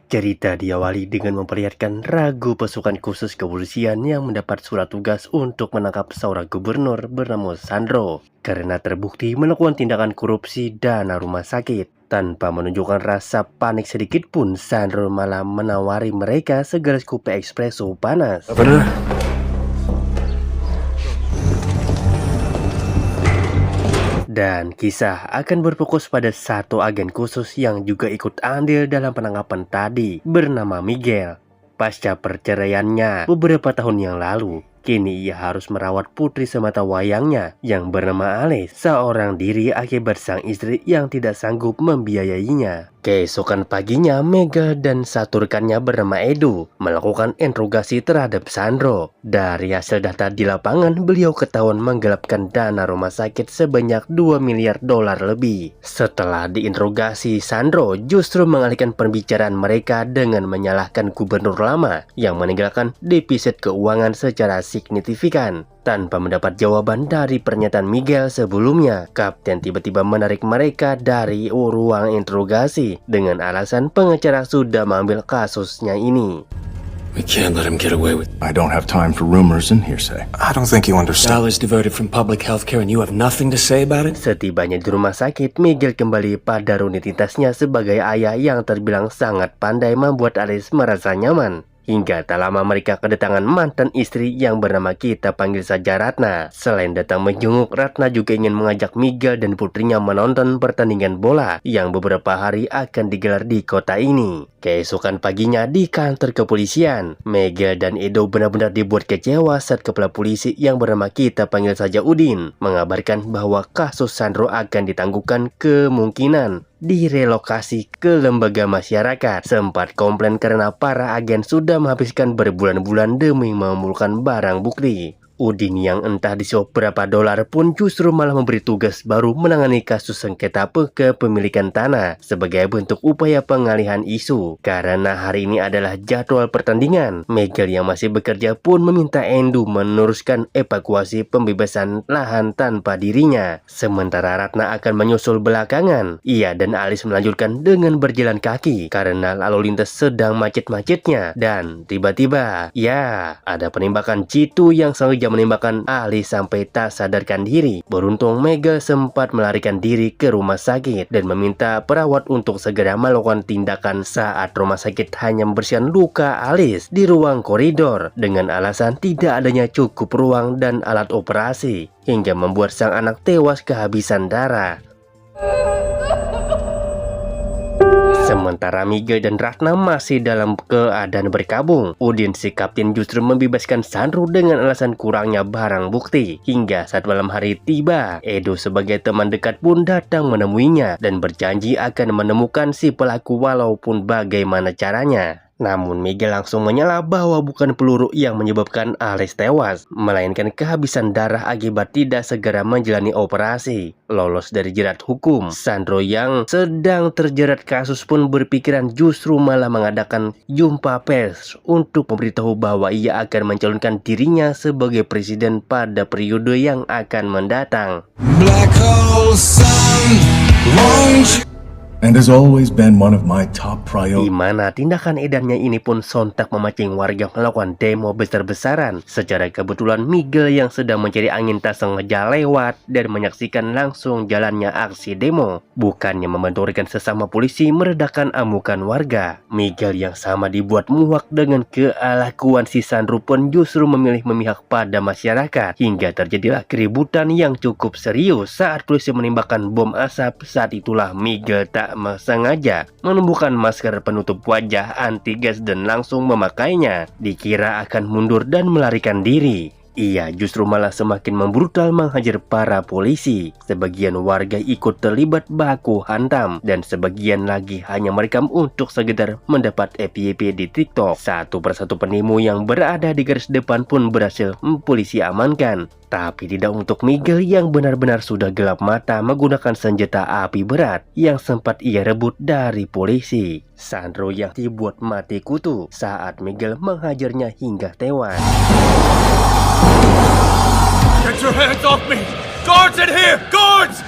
Cerita diawali dengan memperlihatkan ragu pasukan khusus kepolisian yang mendapat surat tugas untuk menangkap seorang gubernur bernama Sandro karena terbukti melakukan tindakan korupsi dana rumah sakit. Tanpa menunjukkan rasa panik sedikit pun, Sandro malah menawari mereka segelas kopi espresso panas. Bener. Dan kisah akan berfokus pada satu agen khusus yang juga ikut andil dalam penangkapan tadi, bernama Miguel. Pasca perceraiannya beberapa tahun yang lalu, kini ia harus merawat putri semata wayangnya yang bernama Alice, seorang diri akibat sang istri yang tidak sanggup membiayainya. Keesokan paginya, Miguel dan satu rekannya bernama Edo melakukan interogasi terhadap Sandro. Dari hasil data di lapangan, beliau ketahuan menggelapkan dana rumah sakit sebanyak 2 miliar dolar lebih. Setelah diinterogasi, Sandro justru mengalihkan pembicaraan mereka dengan menyalahkan gubernur lama yang meninggalkan defisit keuangan secara signifikan. Tanpa mendapat jawaban dari pernyataan Miguel sebelumnya, Kapten tiba-tiba menarik mereka dari ruang interogasi dengan alasan pengacara sudah mengambil kasusnya ini. We can't let him get away with. I don't have time for rumors and hearsay. I don't think you understand. Dollars diverted from public health care and you have nothing to say about it? Setibanya di rumah sakit, Miguel kembali pada rutinitasnya sebagai ayah yang terbilang sangat pandai membuat Alice merasa nyaman. Hingga tak lama mereka kedatangan mantan istri yang bernama kita panggil saja Ratna. Selain datang menjenguk, Ratna juga ingin mengajak Miguel dan putrinya menonton pertandingan bola yang beberapa hari akan digelar di kota ini. Keesokan paginya di kantor kepolisian, Miguel dan Edo benar-benar dibuat kecewa saat kepala polisi yang bernama kita panggil saja Udin mengabarkan bahwa kasus Sandro akan ditangguhkan kemungkinan direlokasi ke lembaga masyarakat. Sempat komplain karena para agen sudah menghabiskan berbulan-bulan demi mengumpulkan barang bukti. Udin yang entah disuap berapa dolar pun justru malah memberi tugas baru menangani kasus sengketa kepemilikan tanah sebagai bentuk upaya pengalihan isu. Karena hari ini adalah jadwal pertandingan, Miguel yang masih bekerja pun meminta Endo meneruskan evakuasi pembebasan lahan tanpa dirinya. Sementara Ratna akan menyusul belakangan. Ia dan Alice melanjutkan dengan berjalan kaki karena lalu lintas sedang macet-macetnya. Dan tiba-tiba, ya, ada penembakan jitu yang sengaja menembakkan Alice sampai tak sadarkan diri. Beruntung Miguel sempat melarikan diri ke rumah sakit dan meminta perawat untuk segera melakukan tindakan saat rumah sakit hanya membersihkan luka Alice di ruang koridor dengan alasan tidak adanya cukup ruang dan alat operasi, hingga membuat sang anak tewas kehabisan darah. Sementara Miguel dan Ratna masih dalam keadaan berkabung, Udin si kapten justru membebaskan Sandro dengan alasan kurangnya barang bukti. Hingga saat malam hari tiba, Edo sebagai teman dekat pun datang menemuinya dan berjanji akan menemukan si pelaku walaupun bagaimana caranya. Namun Miguel langsung menyela bahwa bukan peluru yang menyebabkan Alice tewas, melainkan kehabisan darah akibat tidak segera menjalani operasi. Lolos dari jerat hukum, Sandro yang sedang terjerat kasus pun berpikiran justru malah mengadakan jumpa pers untuk memberitahu bahwa ia akan mencalonkan dirinya sebagai presiden pada periode yang akan mendatang. Black hole sun, won't you? And has always been one of my top Di priorities. mana tindakan edarnya ini pun sontak memancing warga melakukan demo besar-besaran. Secara kebetulan Miguel yang sedang mencari angin tak sengaja lewat dan menyaksikan langsung jalannya aksi demo. Bukannya membenturkan sesama polisi meredakan amukan warga, Miguel yang sama dibuat muak dengan kelakuan si Sandro pun justru memilih memihak pada masyarakat. Hingga terjadilah keributan yang cukup serius saat polisi menembakkan bom asap. Saat itulah Miguel tak sengaja menumbuhkan masker penutup wajah anti gas dan langsung memakainya. Dikira akan mundur dan melarikan diri, ia justru malah semakin membrutal menghajar para polisi. Sebagian warga ikut terlibat baku hantam dan sebagian lagi hanya merekam untuk sekedar mendapat FYP di TikTok. Satu persatu penemu yang berada di garis depan pun berhasil polisi amankan. Tapi tidak untuk Miguel yang benar-benar sudah gelap mata menggunakan senjata api berat yang sempat ia rebut dari polisi. Sandro yang dibuat mati kutu saat Miguel menghajarnya hingga tewas. Get your hands off me! Guards in here! Guards!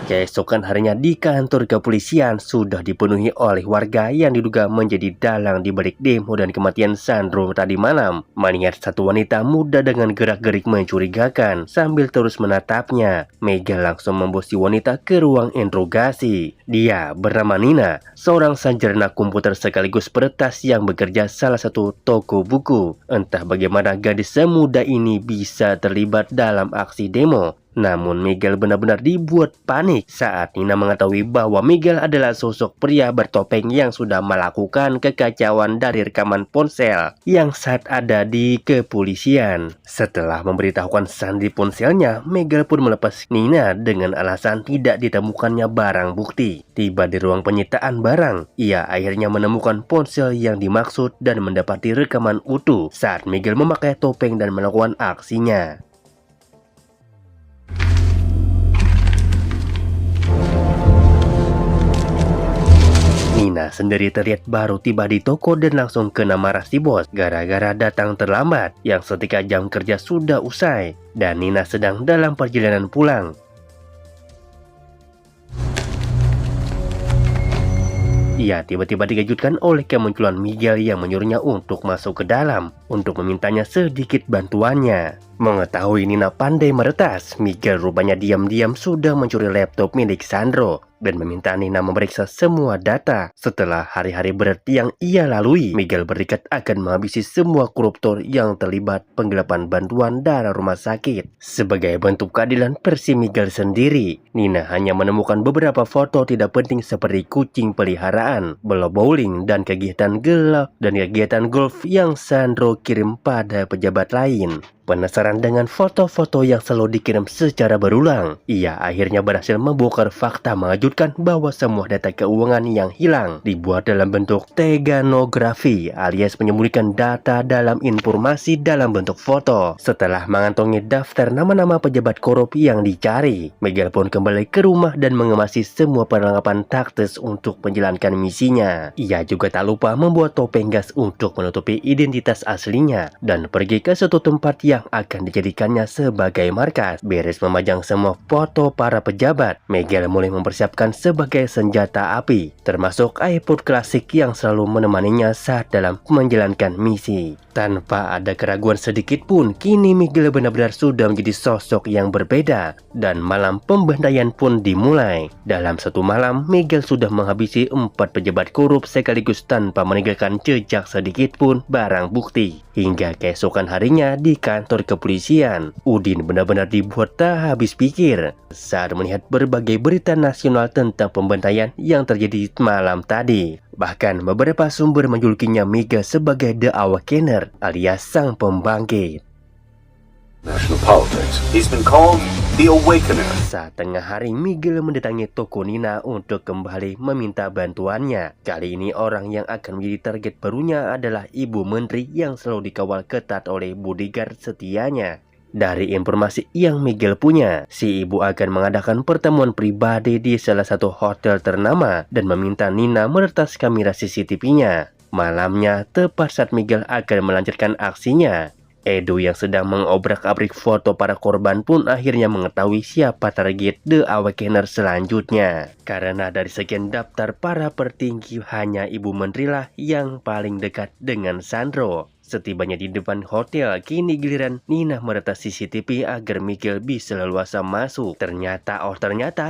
Keesokan harinya di kantor kepolisian sudah dipenuhi oleh warga yang diduga menjadi dalang di balik demo dan kematian Sandro tadi malam. Melihat satu wanita muda dengan gerak-gerik mencurigakan sambil terus menatapnya, Miguel langsung membawa si wanita ke ruang interogasi. Dia bernama Nina, seorang sarjana komputer sekaligus peretas yang bekerja salah satu toko buku. Entah bagaimana gadis semuda ini bisa terlibat dalam aksi demo. Namun Miguel benar-benar dibuat panik saat Nina mengetahui bahwa Miguel adalah sosok pria bertopeng yang sudah melakukan kekacauan dari rekaman ponsel yang saat ada di kepolisian. Setelah memberitahukan sandi ponselnya, Miguel pun melepas Nina dengan alasan tidak ditemukannya barang bukti. Tiba di ruang penyitaan barang, ia akhirnya menemukan ponsel yang dimaksud dan mendapati rekaman utuh saat Miguel memakai topeng dan melakukan aksinya. Nina sendiri terlihat baru tiba di toko dan langsung kena marah si bos gara-gara datang terlambat yang seketika jam kerja sudah usai dan Nina sedang dalam perjalanan pulang. Ia tiba-tiba dikejutkan oleh kemunculan Miguel yang menyuruhnya untuk masuk ke dalam untuk memintanya sedikit bantuannya. Mengetahui Nina pandai meretas, Miguel rupanya diam-diam sudah mencuri laptop milik Sandro dan meminta Nina memeriksa semua data. Setelah hari-hari berat yang ia lalui, Miguel berikat akan menghabisi semua koruptor yang terlibat penggelapan bantuan dana rumah sakit. Sebagai bentuk keadilan versi Miguel sendiri, Nina hanya menemukan beberapa foto tidak penting seperti kucing peliharaan, bola bowling, dan kegiatan gelap dan kegiatan golf yang Sandro kirim pada pejabat lain. Penasaran dengan foto-foto yang selalu dikirim secara berulang, ia akhirnya berhasil membongkar fakta mengejutkan bahwa semua data keuangan yang hilang dibuat dalam bentuk teganografi alias menyembunyikan data dalam informasi dalam bentuk foto. Setelah mengantongi daftar nama-nama pejabat korup yang dicari, Miguel pun kembali ke rumah dan mengemasi semua perlengkapan taktis untuk menjalankan misinya. Ia juga tak lupa membuat topeng gas untuk menutupi identitas aslinya dan pergi ke suatu tempat yang akan dijadikannya sebagai markas. Beres memajang semua foto para pejabat, Miguel mulai mempersiapkan sebagai senjata api, termasuk iPod klasik yang selalu menemaninya saat dalam menjalankan misi. Tanpa ada keraguan sedikit pun, kini Miguel benar-benar sudah menjadi sosok yang berbeda dan malam pembantaian pun dimulai. Dalam satu malam, Miguel sudah menghabisi 4 pejabat korup sekaligus tanpa meninggalkan jejak sedikit pun barang bukti. Hingga keesokan harinya di kantor kepolisian, Udin benar-benar dibuat tak habis pikir saat melihat berbagai berita nasional tentang pembantaian yang terjadi malam tadi. Bahkan beberapa sumber menjulukinya Miguel sebagai The Awakener alias sang pembangkit. National politics. He's been called the Awakener. Saat tengah hari, Miguel mendatangi toko Nina untuk kembali meminta bantuannya. Kali ini orang yang akan menjadi target barunya adalah Ibu Menteri yang selalu dikawal ketat oleh bodyguard setianya. Dari informasi yang Miguel punya, si ibu akan mengadakan pertemuan pribadi di salah satu hotel ternama dan meminta Nina meretas kamera CCTV-nya. Malamnya, tepat saat Miguel akan melancarkan aksinya, Edo yang sedang mengobrak-abrik foto para korban pun akhirnya mengetahui siapa target The Awakener selanjutnya. Karena dari sekian daftar para petinggi, hanya Ibu Menteri lah yang paling dekat dengan Sandro. Setibanya di depan hotel, kini giliran Nina meretas CCTV agar Miguel bisa leluasa masuk. Ternyata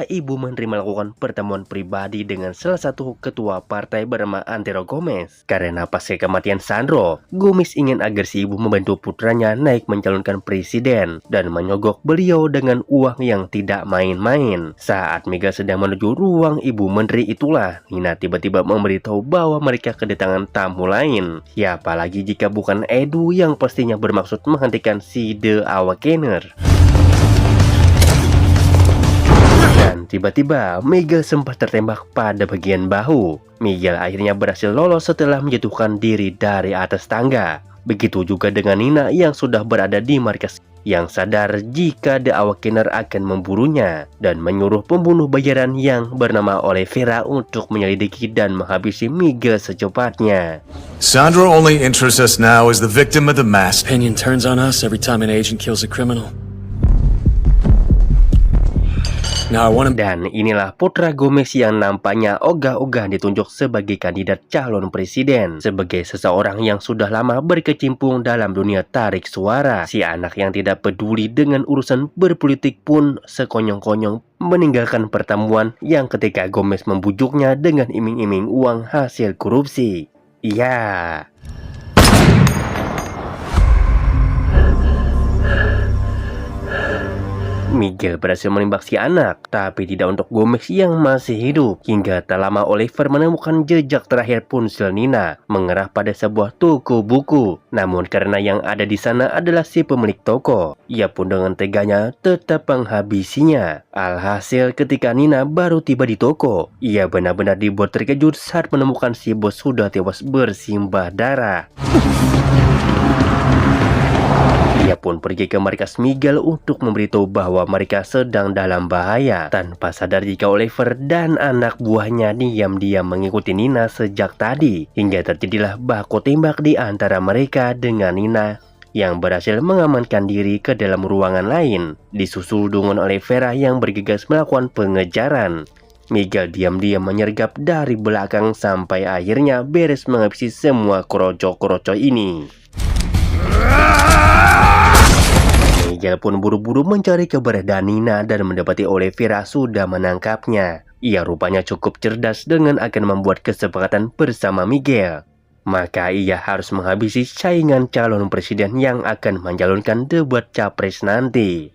Ibu Menteri melakukan pertemuan pribadi dengan salah satu ketua partai bernama Antero Gomez. Karena pasca kematian Sandro, Gomez ingin agar si ibu membantu putranya naik mencalonkan presiden dan menyogok beliau dengan uang yang tidak main-main. Saat Miguel sedang menuju ruang Ibu Menteri itulah Nina tiba-tiba memberitahu bahwa mereka kedatangan tamu lain. Siapa lagi jika bukan Edu yang pastinya bermaksud menghentikan si The Awakener. Dan tiba-tiba Miguel sempat tertembak pada bagian bahu. Miguel akhirnya berhasil lolos setelah menjatuhkan diri dari atas tangga. Begitu juga dengan Nina yang sudah berada di markas, yang sadar jika The Awakener akan memburunya dan menyuruh pembunuh bayaran yang bernama Oliveira untuk menyelidiki dan menghabisi Miguel secepatnya. Sandro only interests us now as the victim of the mass. Opinion turns on us every time an agent kills a criminal. Now I want to. Dan inilah putra Gomez yang nampaknya ogah-ogah ditunjuk sebagai kandidat calon presiden. Sebagai seseorang yang sudah lama berkecimpung dalam dunia tarik suara, si anak yang tidak peduli dengan urusan berpolitik pun sekonyong-konyong meninggalkan pertemuan yang ketika Gomez membujuknya dengan iming-iming uang hasil korupsi. Ya. Miguel berhasil menembak si anak, tapi tidak untuk Gomez yang masih hidup. Hingga tak lama Oliver menemukan jejak terakhir ponsel Nina mengarah pada sebuah toko buku. Namun karena yang ada di sana adalah si pemilik toko, ia pun dengan teganya tetap menghabisinya. Alhasil ketika Nina baru tiba di toko, ia benar-benar dibuat terkejut saat menemukan si bos sudah tewas bersimbah darah. Ia pun pergi ke markas Miguel untuk memberitahu bahwa mereka sedang dalam bahaya, tanpa sadar jika Oliver dan anak buahnya diam-diam mengikuti Nina sejak tadi, hingga terjadilah baku tembak di antara mereka dengan Nina yang berhasil mengamankan diri ke dalam ruangan lain, disusul dengan Oliveira yang bergegas melakukan pengejaran. Miguel diam-diam menyergap dari belakang sampai akhirnya beres menghabisi semua kroco-kroco ini. Miguel pun buru-buru mencari keberadaan Nina dan mendapati Oliveira sudah menangkapnya. Ia rupanya cukup cerdas dengan akan membuat kesepakatan bersama Miguel. Maka ia harus menghabisi saingan calon presiden yang akan mencalonkan debat capres nanti.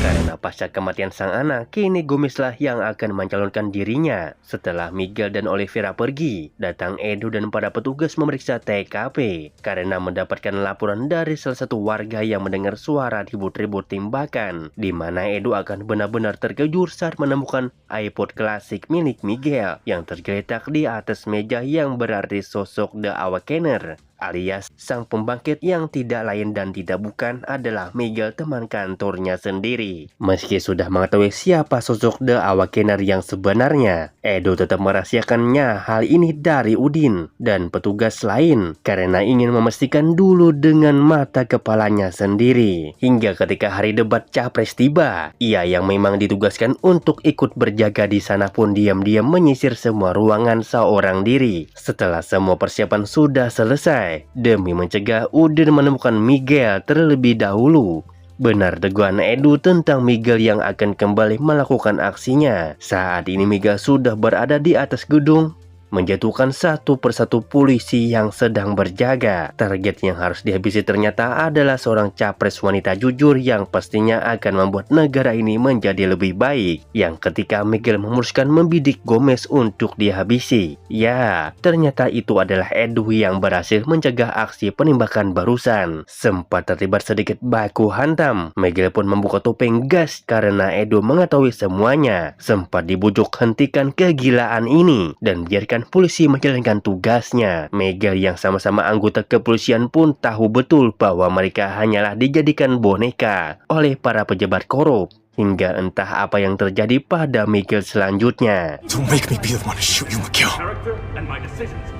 Karena pasca kematian sang anak, kini Gomez lah yang akan mencalonkan dirinya. Setelah Miguel dan Oliveira pergi, datang Edo dan para petugas memeriksa TKP karena mendapatkan laporan dari salah satu warga yang mendengar suara ribut-ribut tembakan, di mana Edo akan benar-benar terkejut saat menemukan iPod klasik milik Miguel yang tergeletak di atas meja yang berarti sosok The Awakener, alias sang pembangkit yang tidak lain dan tidak bukan adalah Miguel, teman kantornya sendiri. Meski sudah mengetahui siapa sosok The Awakener yang sebenarnya, Edo tetap merahasiakannya hal ini dari Udin dan petugas lain karena ingin memastikan dulu dengan mata kepalanya sendiri. Hingga ketika hari debat capres tiba, ia yang memang ditugaskan untuk ikut berjaga di sana pun diam-diam menyisir semua ruangan seorang diri. Setelah semua persiapan sudah selesai, demi mencegah Udin menemukan Miguel terlebih dahulu. Benar teguhan Edo tentang Miguel yang akan kembali melakukan aksinya. Saat ini Miguel sudah berada di atas gedung, menjatuhkan satu persatu polisi yang sedang berjaga. Target yang harus dihabisi ternyata adalah seorang capres wanita jujur yang pastinya akan membuat negara ini menjadi lebih baik. Yang ketika Miguel memutuskan membidik Gomez untuk dihabisi, ya ternyata itu adalah Edo yang berhasil mencegah aksi penembakan barusan. Sempat terlibat sedikit baku hantam, Miguel pun membuka topeng gas karena Edo mengetahui semuanya. Sempat dibujuk hentikan kegilaan ini dan biarkan polisi menjalankan tugasnya. Miguel yang sama-sama anggota kepolisian pun tahu betul bahwa mereka hanyalah dijadikan boneka oleh para pejabat korup. Hingga entah apa yang terjadi pada Miguel selanjutnya. Don't make me be the one to shoot you, Miguel.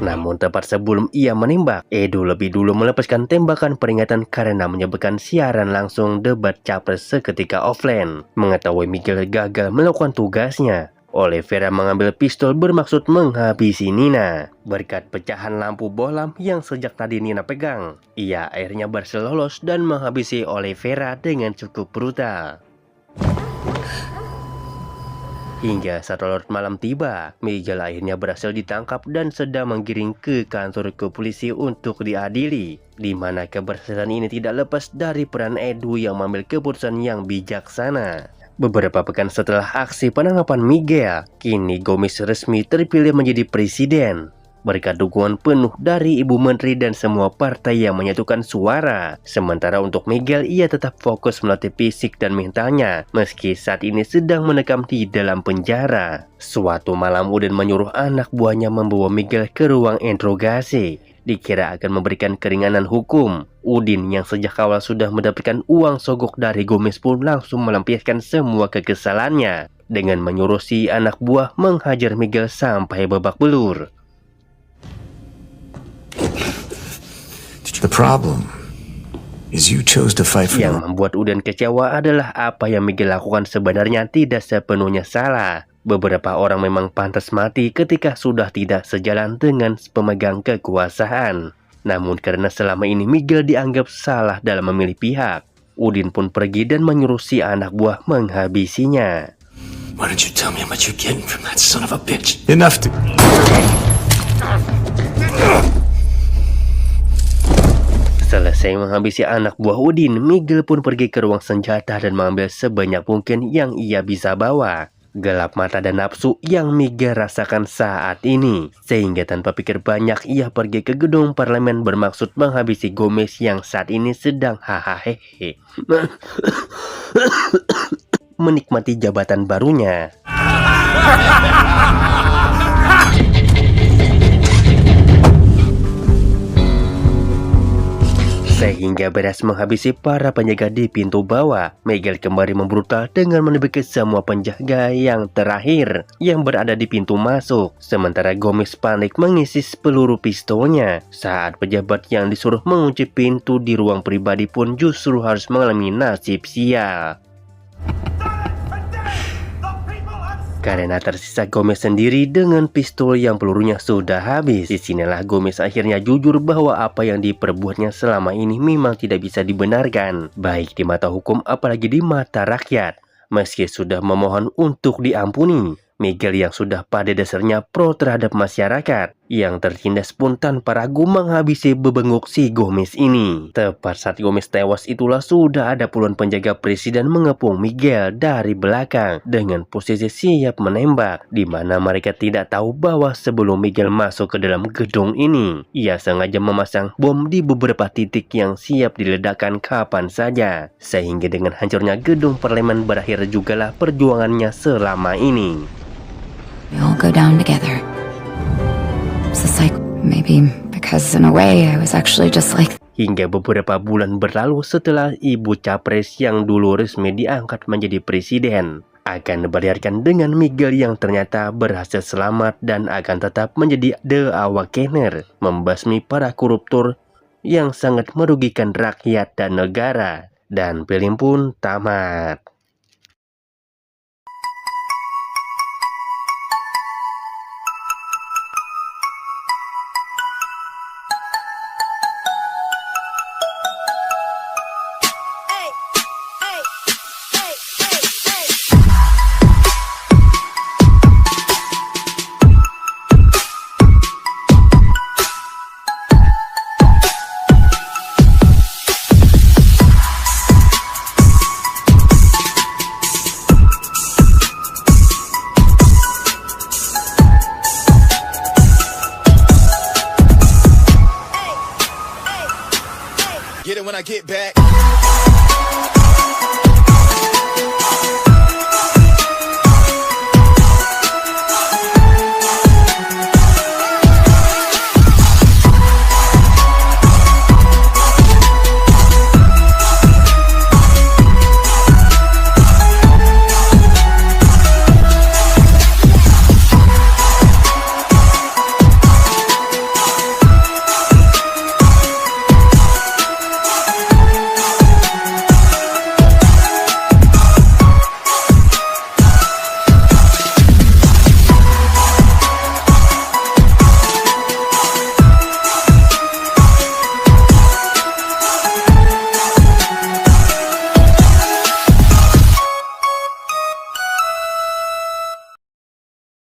Namun tepat sebelum ia menembak, Edo lebih dulu melepaskan tembakan peringatan karena menyebabkan siaran langsung debat capres seketika offline. Mengetahui Miguel gagal melakukan tugasnya, Oliveira mengambil pistol bermaksud menghabisi Nina. Berkat pecahan lampu bohlam yang sejak tadi Nina pegang, ia akhirnya berhasil lolos dan menghabisi Oliveira dengan cukup brutal. Hingga saat larut malam tiba, Miguel akhirnya berhasil ditangkap dan sedang menggiring ke kantor kepolisi untuk diadili, di mana keberhasilan ini tidak lepas dari peran Edo yang mengambil keputusan yang bijaksana. Beberapa pekan setelah aksi penangkapan Miguel, kini Gomez resmi terpilih menjadi presiden. Berkat dukungan penuh dari Ibu Menteri dan semua partai yang menyatukan suara. Sementara untuk Miguel, ia tetap fokus melatih fisik dan mentalnya, meski saat ini sedang mendekam di dalam penjara. Suatu malam Udin menyuruh anak buahnya membawa Miguel ke ruang interogasi. Dikira akan memberikan keringanan hukum. Udin yang sejak awal sudah mendapatkan uang sogok dari Gomez pun langsung melampiaskan semua kekesalannya dengan menyuruh si anak buah menghajar Miguel sampai babak belur. The problem is you chose to fight for Yang membuat Udin kecewa adalah apa yang Miguel lakukan sebenarnya tidak sepenuhnya salah. Beberapa orang memang pantas mati ketika sudah tidak sejalan dengan pemegang kekuasaan. Namun karena selama ini Miguel dianggap salah dalam memilih pihak, Udin pun pergi dan menyuruh si anak buah menghabisinya. Why didn't you tell me how much you're getting from that son of a bitch? enough to... Selesai menghabisi anak buah Udin, Miguel pun pergi ke ruang senjata dan mengambil sebanyak mungkin yang ia bisa bawa. Gelap mata dan nafsu yang Miguel rasakan saat ini, sehingga tanpa pikir banyak ia pergi ke gedung parlemen bermaksud menghabisi Gomez yang saat ini sedang hahaha menikmati jabatan barunya. Sehingga beres menghabisi para penjaga di pintu bawah, Miguel kembali membrutal dengan menembaki semua penjaga yang terakhir yang berada di pintu masuk. Sementara Gomez panik mengisi peluru pistolnya. Saat pejabat yang disuruh mengunci pintu di ruang pribadi pun justru harus mengalami nasib sial. Karena tersisa Gomez sendiri dengan pistol yang pelurunya sudah habis. Disinilah Gomez akhirnya jujur bahwa apa yang diperbuatnya selama ini memang tidak bisa dibenarkan, baik di mata hukum apalagi di mata rakyat. Meski sudah memohon untuk diampuni, Miguel yang sudah pada dasarnya pro terhadap masyarakat, yang tertindas pun tanpa ragu menghabisi bebenguk si Gomez ini. Tepat saat Gomez tewas itulah sudah ada puluhan penjaga presiden mengepung Miguel dari belakang dengan posisi siap menembak, di mana mereka tidak tahu bahwa sebelum Miguel masuk ke dalam gedung ini, ia sengaja memasang bom di beberapa titik yang siap diledakkan kapan saja, sehingga dengan hancurnya gedung parlemen berakhir jugalah perjuangannya selama ini. We all go down together. It's a cycle. Maybe because in a way I was actually just like... Hingga beberapa bulan berlalu setelah ibu capres yang dulu resmi diangkat menjadi presiden akan dibayarkan dengan Miguel yang ternyata berhasil selamat dan akan tetap menjadi The Awakener, membasmi para koruptor yang sangat merugikan rakyat dan negara. Dan film pun tamat. Get it when I get back.